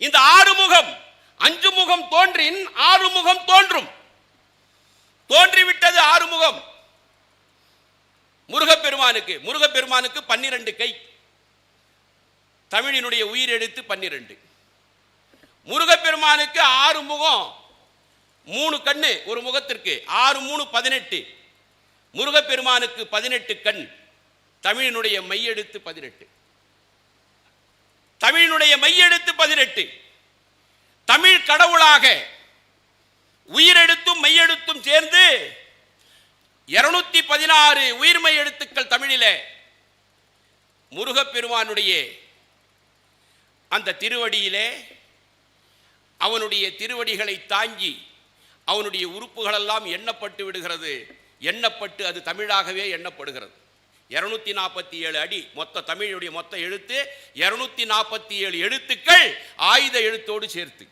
இந்த ஆறுமுகம், அஞ்சு முகம் தோன்றின் ஆறுமுகம் தோன்றும். தோன்றிவிட்டது ஆறுமுகம். முருகப்பெருமானுக்கு 12 கை, தமிழினுடைய உயிரெழுத்து 12. முருகப்பெருமானுக்கு 6 முகம், 3 கண்ணு ஒரு முகத்திற்கு, 6 3 18. முருகப்பெருமானுக்கு 18 கண், தமிழினுடைய மையெழுத்து 18. தமிழினுடைய மையெழுத்து 18. தமிழ் கடவுளாக உயிரெழுத்தும் மையெழுத்தும் சேர்ந்து 216 உயிர்மை எழுத்துக்கள் தமிழிலே. முருகப்பெருமானுடைய அந்த திருவடியிலே, அவனுடைய திருவடிகளை தாங்கி அவனுடைய உறுப்புகளெல்லாம் எண்ணப்பட்டு விடுகிறது. எண்ணப்பட்டு அது தமிழாகவே எண்ணப்படுகிறது. 247 அடி மொத்த தமிழுடைய மொத்த எழுத்து, 247 எழுத்துக்கள் ஆயுத எழுத்தோடு சேர்த்து.